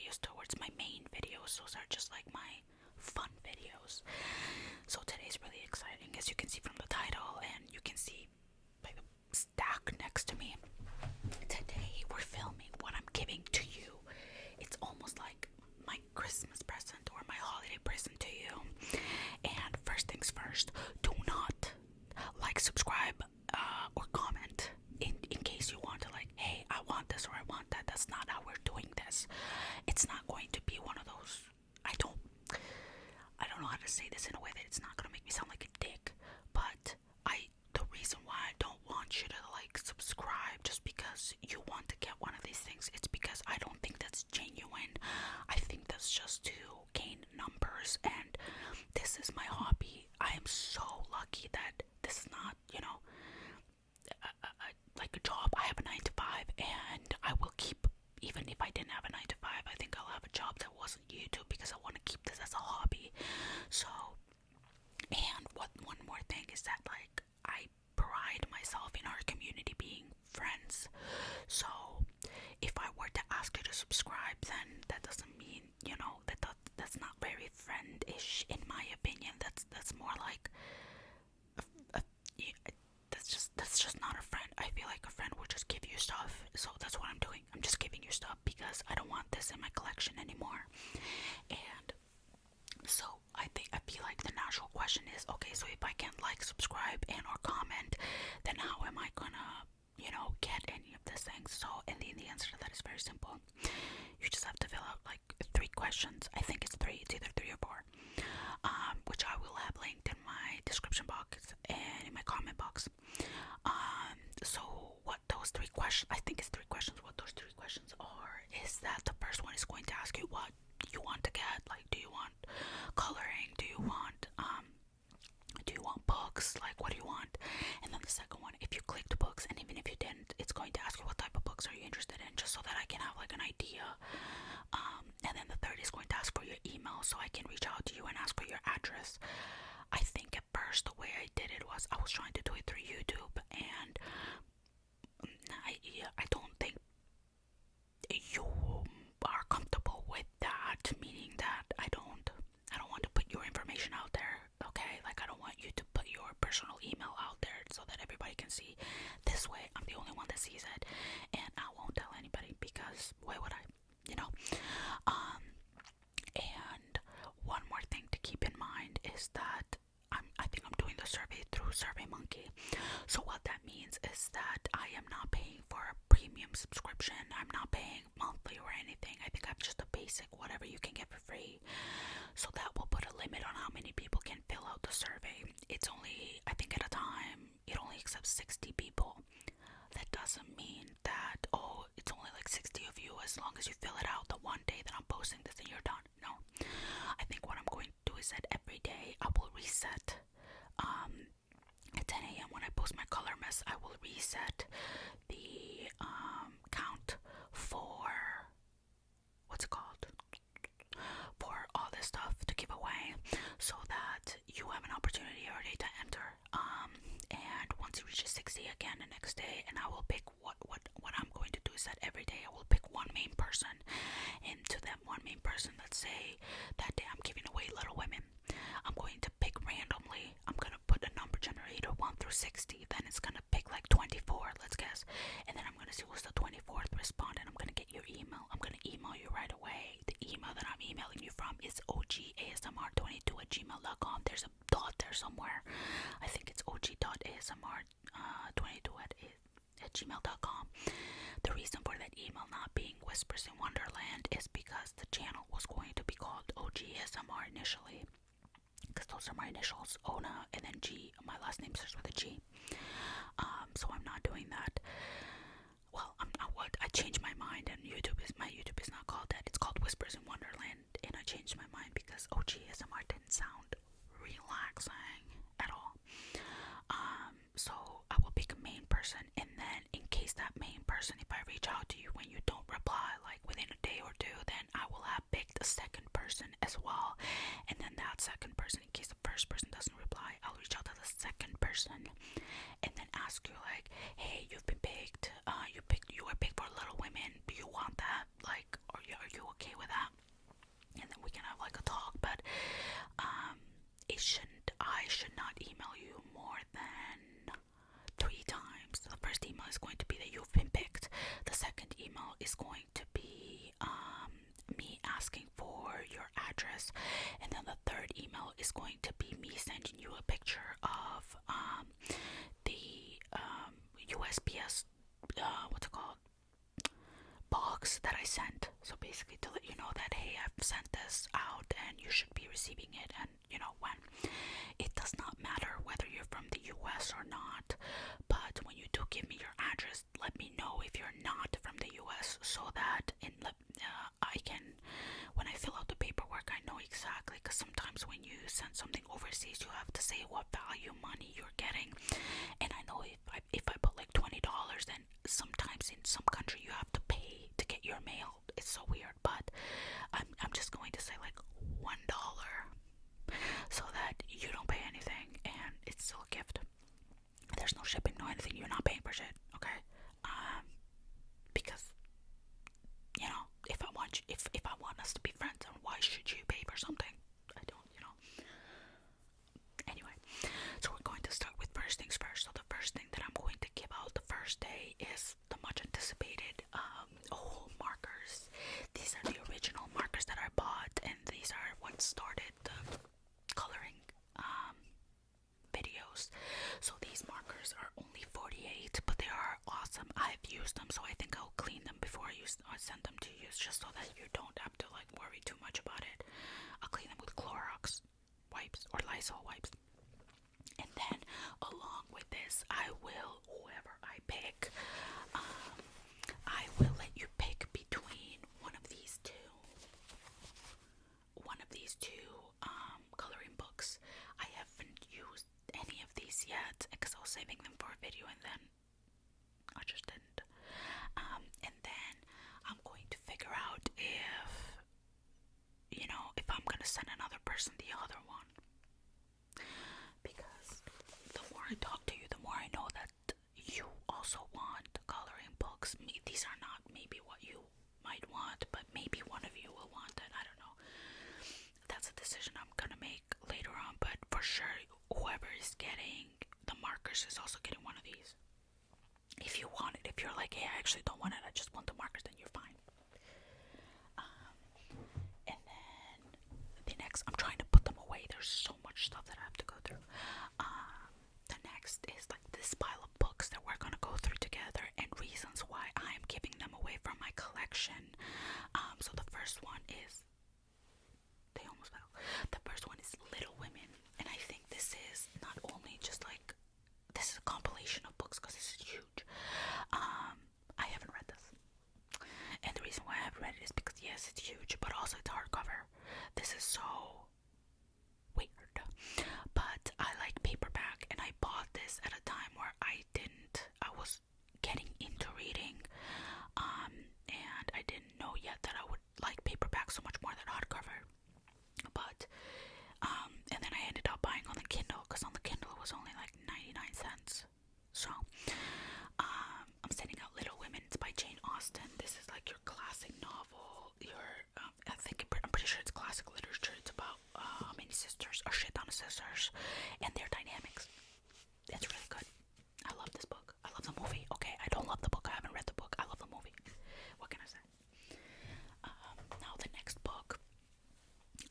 videos towards my main videos. Those are just like my fun videos. So today's really exciting, as you can see from the title, and you can see by the stack next to me. Today we're filming what I'm giving to you. It's almost like my Christmas present or my holiday present to you. And first things first, do not like, subscribe, or comment in case you want to, like, hey, I want this or I want that. That's not how we're doing this. It's not going to be one of those. I don't know how to say this in a way that it's not gonna make me sound like a dick, but the reason why I don't want you to like subscribe just because you want to get one of these things, it's because I don't think that's genuine. I think that's just to gain numbers, and this is my hobby. I am so lucky that this is not, like a job. I have a 9 to 5, and I will keep, even if I didn't have a 9 to 5, I think I'll have a job that wasn't YouTube because I want to keep this as a hobby. So, and one more thing is that, like, I pride myself in our community being friends. So if I were to ask you to subscribe, then that doesn't mean, that's not very friend-ish in my opinion. That's more like that's just not a friend. I feel like a friend would just give you stuff. So that's what I'm doing. I'm just giving you stuff because I don't want this in my collection anymore. And so I feel like the natural question is, okay, so if I can't like, subscribe, and or comment, then how am I gonna, get any of these things? So, and the answer to that is very simple. You just have to fill out like 3 questions. I think it's 3. It's either 3 or 4. Which I will have linked in my description box and in my comment box. So what those 3 questions, I think it's 3 questions. What those 3 questions are is that the first one is going to ask you what you want to get. Like, do you want coloring? Do you want books? Like, what do you want? And then the second one, if you clicked books, and even if you didn't, it's going to ask you what type of books are you interested in, just so that I can have like an idea. And then the third is going to ask for your email, so I can reach out to you and ask for your address. I think at first the way I did it was I was trying to do it through YouTube, and I don't think you are comfortable with that, meaning that I don't want to put your information out there, okay? Like, I don't want you to put your personal email out there so that everybody can see. This way, I'm the only one that sees it, and I won't tell anybody because why would I? And one more thing to keep in mind is that I think I'm doing the survey through SurveyMonkey. So what that means is that I am not paying for a premium subscription. I'm not paying monthly or anything. I think I'm just a basic whatever you can get for free. So that will put a limit on how many people can fill out the survey. It's only, I think at a time, it only accepts 60 people. That doesn't mean that, oh, it's only like 60 of you as long as you fill it out the one day that I'm posting this and you're done. No. I think what I'm going to do is that every day I will reset. At 10 a.m. when I post my color mess, I will reset the count for, what's it called? For all this stuff to give away, so that you have an opportunity every day to enter. And once it reaches 60 again the next day, and I will pick what I'm going to do is that every day I will pick one main person, and to that one main person, let's say that day I'm giving away Little Women, I'm going to pick randomly. I'm gonna put a number generator 1 through 60, then it's gonna pick like 24, let's guess, and then I'm gonna see who's the 24th respondent. I'm gonna get your email. I'm gonna email you right away. The email that I'm emailing you from is ogasmr22@gmail.com. There's a dot there somewhere. I think it's og.asmr22@gmail.com. The reason for that email not being Whispers in Wonderland is because the channel was going to be called OGSMR initially, because those are my initials, Ona, and then G. My last name starts with a G. So I'm not doing that. Well, I changed my mind, and my YouTube is not called that. It's called Whispers in Wonderland, and I changed my mind because OGSMR didn't sound relaxing at all. So I will pick a main person, and then in case that main person, if I reach out to you when you don't reply, like within a day or 2, then I will have picked a second person as well. And then that second person, in case the first person doesn't reply, I'll reach out to the second person and then ask you, like, hey, you've been picked, you were picked for Little Women, do you want that? Like, are you okay with that? address. And then the third email is going to be me sending you a picture of the USPS, what's it called, box that I sent. So basically to let you know that, hey, I've sent this out and you should be receiving it, and you know when. It does not matter whether you're from the US or not, but when you do give me your address, let me know if you're not from the US, so that I can, when I fill out the paperwork, I know exactly, because sometimes when you send something overseas, you have to say what value money you're getting, and I know if I put like $20, then sometimes in some country you have to pay to get your mail. It's so weird, but I'm just going to say like $1, so that you don't pay anything and it's still a gift. There's no shipping, no anything. You're not paying for shit, okay? Because you know, if I want us to be friends, then why should you pay for something? I don't, you know. Anyway, so we're going to start with first things first. So the first thing that I'm going to give out the first day is the much anticipated Ohuhu Markers. These are the original markers that I bought, and these are what started the coloring videos. So these markers are only 48, but they are awesome. I've used them, so I think I'll clean them before I send them to use, just so that you don't have to like worry too much about it. I'll clean them with Clorox wipes or Lysol wipes, and then along with this, I will, whoever I pick, I will let you pick between one of these two coloring books. I haven't used any of these yet because I was saving them for a video, and then I just didn't. And then I'm going to figure out if, you know, if I'm gonna send another person the other one, because the more I talk to you, the more I know that you also want coloring books. These are not maybe what you might want, but maybe one of you will want it. I don't know. That's a decision I'm gonna make later on, but for sure, whoever is getting the markers is also getting one of these. If you want it, if you're like, hey, I actually don't want it, I just want the markers, then you're fine. And then the next, I'm trying to put them away. There's so much stuff that I have to go through. The next is like this pile of books that we're gonna go through together, and reasons why I'm giving them away from my collection. So the first one is, they almost fell. The first one is Little Women, and I think this is not only just like, this is a compilation of books because this is huge. I haven't read this, and the reason why I haven't read it is because yes, it's huge, but also it's hardcover. This is so weird, but I like paperback, and I bought this at a time where I was getting into reading, and I didn't know yet that I would like paperback so much more than hardcover. But and then I ended up buying on the Kindle, because on the Kindle it was only like 99 cents. So I'm sending out Little Women. It's by Jane Austen. This is like your classic novel. I'm pretty sure it's classic literature. It's about how many sisters, or shit ton of sisters, and their dynamics. It's really good. I love this book. I love the movie. Okay, I don't love the book. I haven't read the book. I love the movie. What can I say? Now the next book.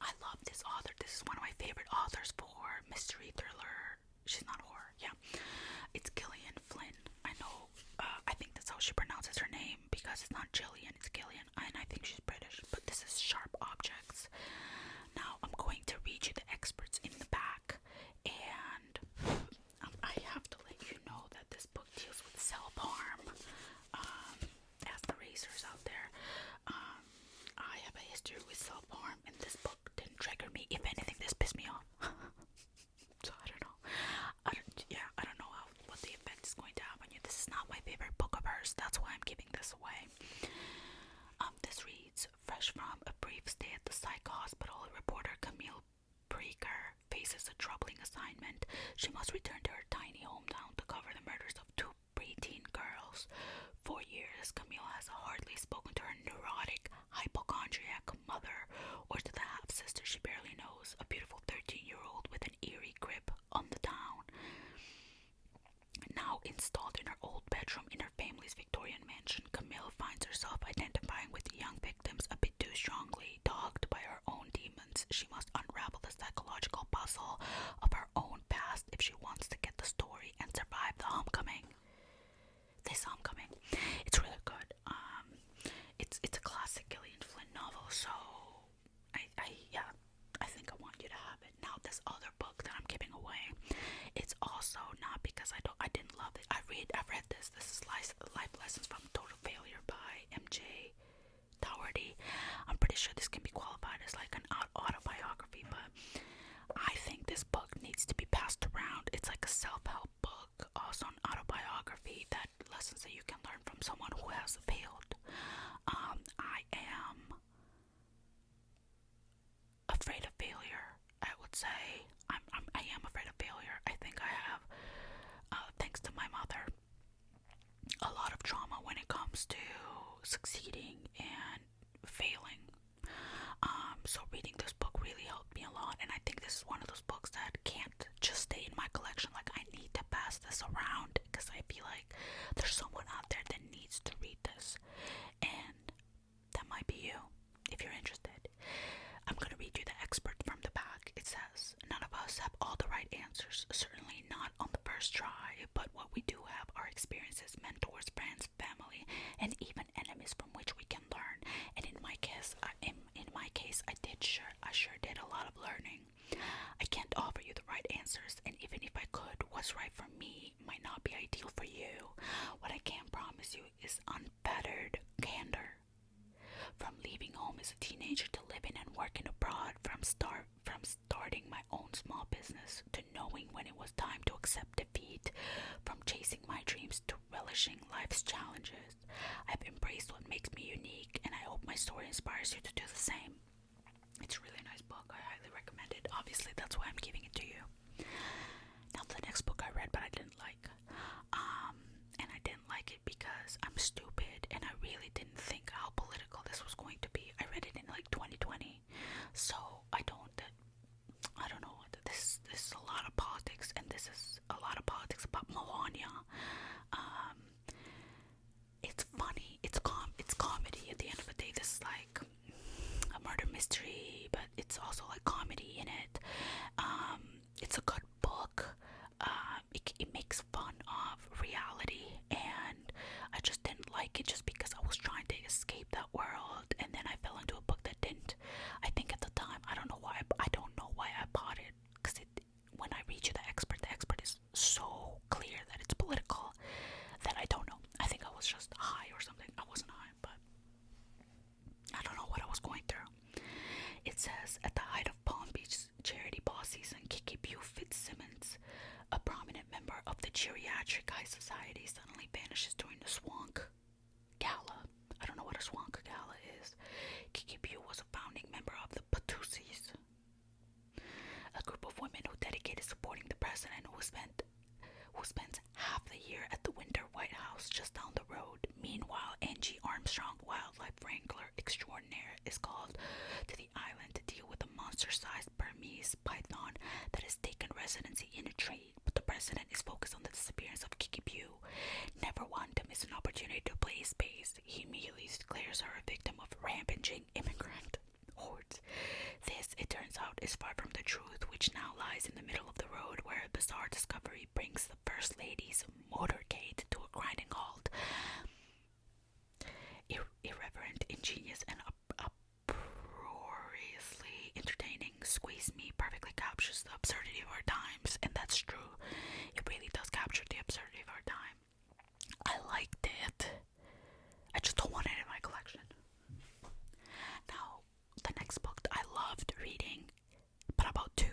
I love this author. This is one of my favorite authors for mystery thriller. She's not horror. Yeah, it's Gillian Flynn. I know. I think that's how she pronounces her name, because it's not Gillian, it's Gillian, and I think she's British. But this is Sharp Objects. Now I'm going to read you the experts in the back, and I have to let you know that this book deals with self-harm. As the racers out there, I have a history with self-harm, and this book didn't trigger me. If anything, this pissed me off. So I don't know. I don't know what the effect is going to have on you. This is not my favorite book of hers. That's why I'm giving this away. This reads, fresh from a brief stay at the psych hospital, reporter Camille Breaker faces a troubling assignment. She must return to her tiny hometown to cover the murders of two preteen girls. For years, Camille has hardly spoken to her neurotic, hypochondriac mother, or to the half-sister she barely knows, a beautiful 13-year-old with an eerie grip on the town. Now installed in her old bedroom in her family's Victorian mansion, Camille finds herself identifying with the young victims a bit too strongly, dogged by her own demons. self-help book, also an autobiography, that lessons that you can learn from someone who has failed. I am afraid of failure. I would say I am afraid of failure. I think I have, thanks to my mother, a lot of trauma when it comes to succeeding and failing. So reading this book really helped me a lot, and I think this is one of those books that can't just stay in my collection. Like, I need to pass this around because I feel like there's someone out there that needs to read this, and that might be you if you're interested. I'm going to read you the excerpt from the back. It says, "None of us have all the right answers, certainly not on the first try, but what we do have are experiences, mentors, friends, family, and even enemies from which we can learn. And in my case, I sure did a lot of learning. I can't offer you the right answers, and even if I could, what's right for me might not be ideal for you. What I can promise you is unfettered candor. From leaving home as a teenager to living and working abroad, from starting my own small business to knowing when it was time to accept defeat, from chasing my dreams to relishing life's challenges. I've embraced what makes me unique, and I hope my story inspires you to do the same." It's a really nice book. I highly recommend it. Obviously, that's why I'm giving it to you. Now, the next book I read, but I didn't like. And I didn't like it because I'm stupid, and I really didn't think how political this was going to be. I read it in like 2020, so I don't know. This is a lot of politics, and this is a lot of politics about Melania. It's funny. It's comedy. At the end of the day, this is like a murder mystery, but it's also like comedy in it. It's a good book. It makes fun of reality, and I just didn't like it just because I was trying to escape that world, and then I fell into a book that didn't. I think at the time, I don't know why I bought it, because when I read you the expert is so clear that it's political that I don't know. I think I was just high or something. I wasn't high, but I don't know what I was going through. It says, "At the height of Palm Beach charity ball season, Kiki Pugh Fitzsimmons, a prominent member of the Geriatric High Society, suddenly vanishes during the Swank Gala." I don't know what a Swank Gala is. Kiki Pugh was a founding member of the Patusies, a group of women who dedicated supporting the president, who spends half the year at the Winter White House just down the road. Meanwhile, Angie Armstrong, wildlife wrangler extraordinaire, is called to the island to deal with a monster-sized Burmese python that has taken residency in a tree. But the president is focused on the disappearance of Kiki Pugh. Never one to miss an opportunity to play space, he immediately declares her a victim of rampaging immigrant hordes. This, it turns out, is far from the truth, which now lies in the middle of the road, where a bizarre discovery brings the First Lady's motorcade to a grinding halt. Irreverent, ingenious, and uproariously entertaining, Squeeze Me perfectly captures the absurdity of our times, and that's true. It really does capture the absurdity of our time. I liked it. I just don't want it in my collection. Now, the next book I loved reading, but about two.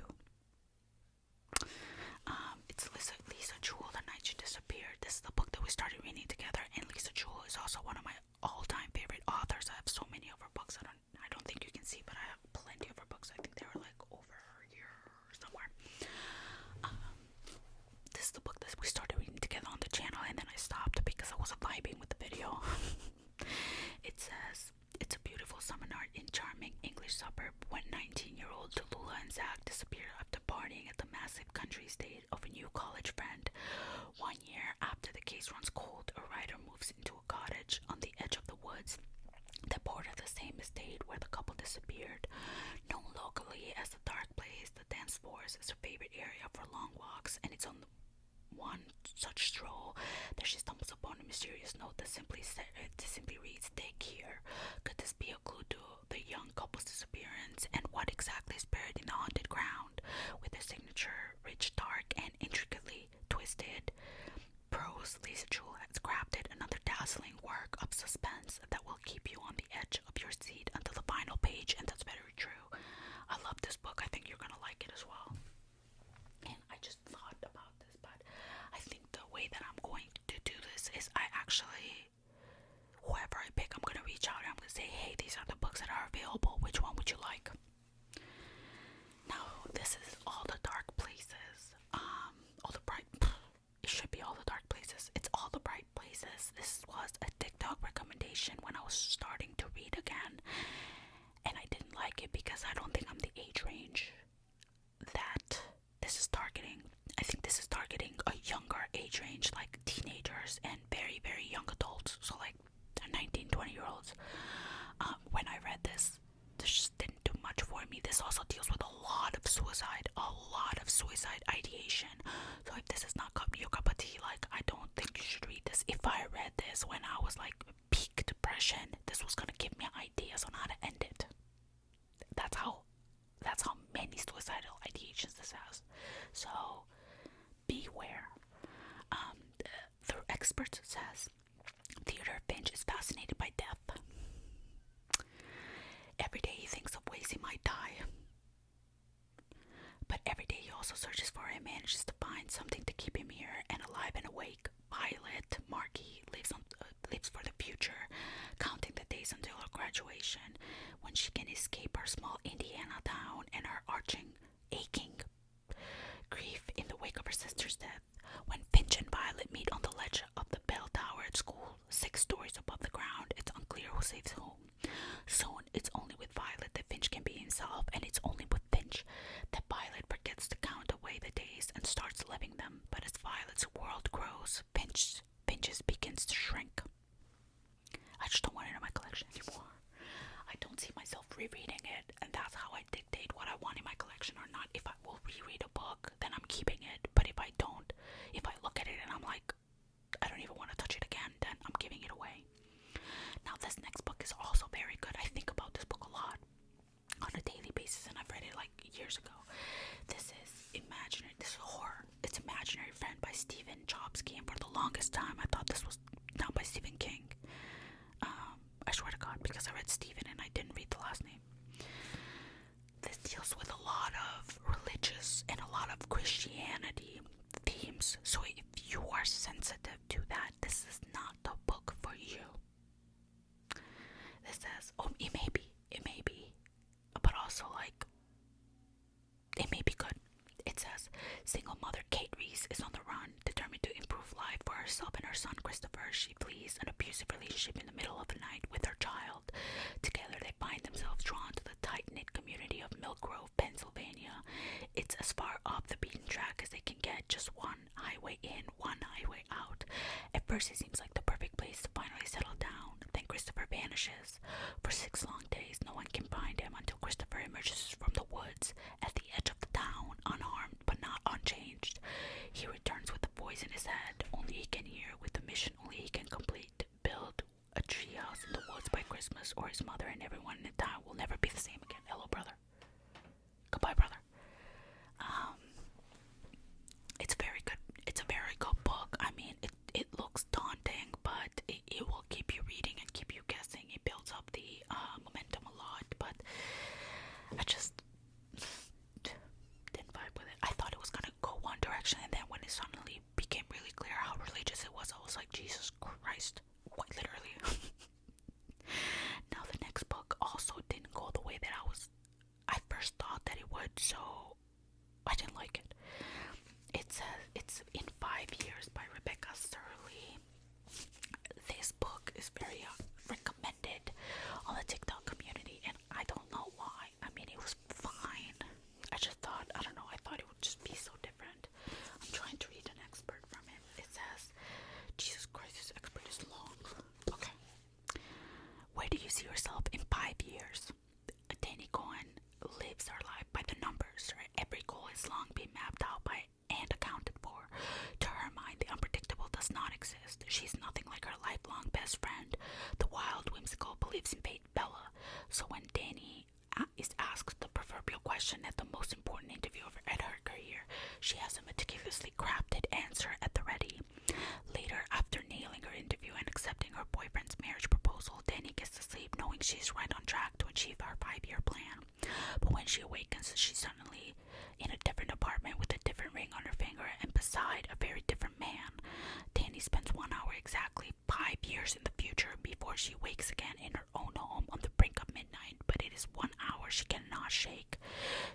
It's Lisa Jewell, The Night She Disappeared. This is the book that we started reading together, and Lisa Jewell is also one of my all-time favorite authors. I have so many of her books. I don't think you can see, but I have plenty of her books. I think they were like over here somewhere. This is the book that we started reading together on the channel, and then I stopped because I wasn't vibing with the video. It says, "It's a beautiful summer night in charming English suburb when 19-year-old Tallulah and Zach disappear after partying at the massive country estate of a new college friend. 1 year after the case runs cold, a writer moves into a cottage on the edge of the woods that border the same estate where the couple disappeared. Known locally as the Dark Place, the dance floors is her favorite area for long walks, and it's on one such stroll that she stumbles upon a mysterious note that simply reads, 'Take here. Could this be a clue to the young couple's disappearance, and what exactly is buried in the haunted ground?' With her signature, rich, dark, and intricately twisted prose, Lisa Jewell has crafted another dazzling work of suspense that will keep you on the edge of your seat until the final page, and that's very true. I love this book. I think you're gonna like it as well. And I just thought about this, but Jewell. Which one would you like? Now, this is all the dark places. All the bright. It should be all the dark places. It's all the bright places. This was a TikTok recommendation when I was starting to read again, and I didn't like it because I don't think I'm the age range that this is targeting. I think this is targeting a younger age range, like teenagers and very, very young adults. So like 19, 20-year-olds. When I read this just didn't do much for me. This also deals with a lot of suicide ideation. So if this is not your cup of tea, like, I don't think you should read this. If I read this when I was like peak depression, this was gonna give me ideas on how to end it. That's how many suicidal ideations this has. So beware. The expert says Theodore Finch is fascinated by death. Every day he thinks of ways he might die, but every day he also searches for and manages to find something to keep him here and alive and awake. Violet Markey lives for the future, counting the days until her graduation, when she can escape her small Indiana town and her aching grief in the wake of her sister's death. When Finch and Violet meet on the ledge of the bell tower at school, 6 stories above the ground, it's unclear who saves whom. Soon, it's only with Violet that Finch can be himself, and it's only with Finch that Violet forgets to count away the days and starts living them. But as Violet's world grows, Finch's begins to shrink. I just don't want it in my collection anymore. I don't see myself rereading it, and that's how I dictate what I want in my collection or not. If I will reread a book, then I'm keeping it. But if I don't, if I look at it and I'm like, I don't even want to touch it again, then I'm giving it away. Now, this next book is also very good. I think about this book a lot on a daily basis, and I've read it like years ago. This is horror. It's Imaginary Friend by Chbosky, and for the longest time I thought this was not by Stephen King. I swear to God, because I read Stephen and I didn't read the last name. This deals with a lot of religious and a lot of Christianity themes, so if you are sensitive to that, this is not the book for you. This says, it may be, but also like, it may be good. It says, single mother Kate Reese is on the run, determined to improve life for herself and her son Christopher. She flees an abusive relationship in the middle of the night with her child. Together they find themselves drawn to the tight-knit community of Mill Grove, Pennsylvania. It's as far off the beaten track as they can get, just one highway in, one highway out. At first it seems like the perfect place to finally settle down. Then Christopher vanishes. For 6 long days no one can find him until Christopher emerges from the woods at the edge of the town, unharmed but not unchanged. He returns with a voice in his head only he can hear, with a mission only he can complete: build a treehouse in the woods by Christmas, or his mother and everyone in the town will never be the same again. Hello, brother. Goodbye, brother. It's very good. It's a very good book. I mean, it looks daunting, but it will keep you reading and keep you guessing. It builds up the momentum a lot, but I just didn't vibe with it. I thought it was gonna go one direction, and then when it suddenly became really clear how religious it was, I was like, Jesus Christ, quite literally. Now the next book also didn't go the way that I first thought that it would, so I didn't like it. It's In 5 Years by Rebecca Serle. This book is very recommended on the TikTok community, and I don't know why. I mean, it was fine. I thought it would just be so different. I'm trying to read an expert from it. It says, Jesus Christ, this expert is long. Okay. Where do you see yourself in 5 years? Danny Cohen lives her life by the numbers. Her every goal has long been mapped out by and accounted for. To her mind, the unpredictable does not exist. She's nothing like her lifelong best friend, the wild, whimsical, believes in fate Bella. So when Danny is asked the proverbial question at the most important interview of her career, she has a meticulously crafted answer at the ready. Later, after nailing her interview and accepting her boyfriend's marriage proposal, Danny gets to sleep knowing she's right on track to achieve her 5-year plan. But when she awakens, she's suddenly in a different apartment with a different ring on her finger and beside a very different man. Danny Danny spends 1 hour exactly 5 years in the future before she wakes again in her own home on the brink of midnight, but it is 1 hour she cannot shake.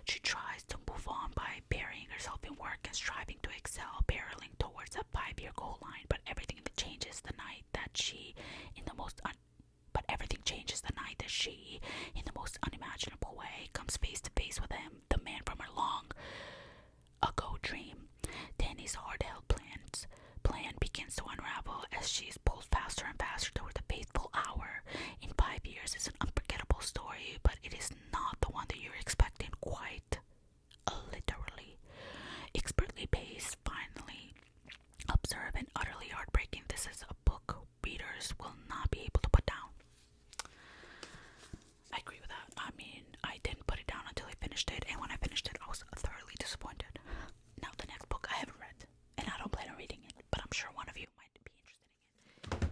She tries to move on by burying herself in work and striving to excel, barreling towards that 5-year goal line, but everything changes the night that she, in the most unimaginable way, comes face to face with him, the man from her long ago dream. Danny's hard-held plan begins to unravel as she is pulled faster and faster toward the fateful hour. In 5 years, it's an unforgettable story, but it is not the one that you're expecting, quite literally. Expertly paced, finally observed, and utterly heartbreaking, this is a book readers will not be able to put down. I agree with that. I mean, I didn't put it down until I finished it, and when I finished it, I was thoroughly disappointed. Now, the next book I haven't read, and I don't plan on reading it, but I'm sure one of you might be interested in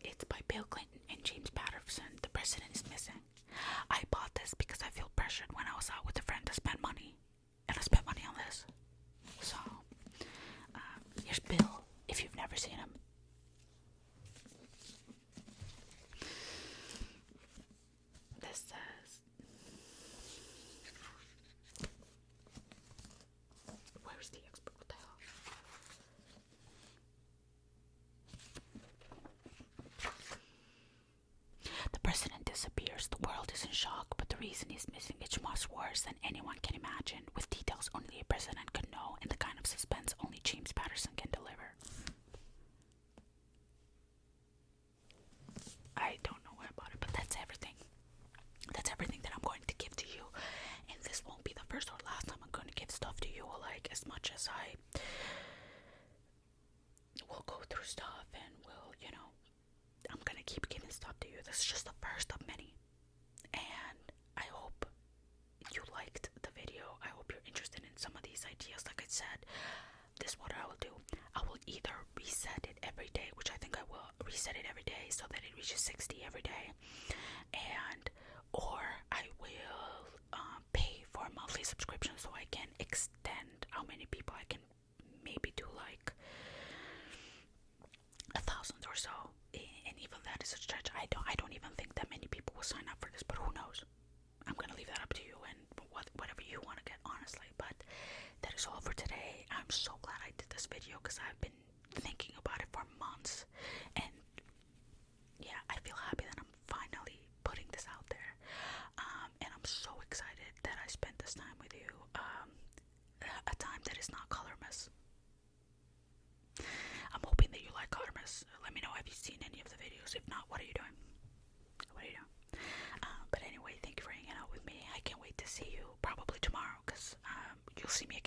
it. It's by Bill Clinton and James Patterson. The President is Missing. I bought this because I feel pressured when I was out with a friend to spend money, and I spent money on this. So, here's Bill, if you've never seen him. This says, where's the expert? What the hell? The president disappears. The world is in shock, but the reason he's missing is much worse than anyone can imagine, with details only a president could know and the kind of suspense only James Patterson can deliver. I don't know where about it, but that's everything. That's everything that I'm going to give to you, and this won't be the first or last time I'm going to give stuff to you. Like, as much as I will go through stuff and will, I'm gonna keep giving stuff to you. This is just the first of many, and I hope you liked the video. I hope you're interested in some of these ideas. Like I said, this is what I will do. I will either reset it every day, which I think I will reset it every day so that it reaches 60 every day, or I will pay for a monthly subscription so I can extend how many people I can maybe do, like 1,000 or so, and even that is a stretch. I don't even think that many people will sign up for this, but who knows? I'm gonna leave that up to you and whatever you want to get, honestly. But that is all for today. I'm so glad I did this video because I've been thinking about it for months, and yeah, I feel happy that I'm finally putting this out there, and I'm so excited that I spent this time with you, a time that is not colorless. I'm hoping that you like colorless. Let me know, have you seen any of the videos? If not, what are you doing? But anyway, thank you for hanging out with me. I can't wait to see you probably tomorrow, because you'll see me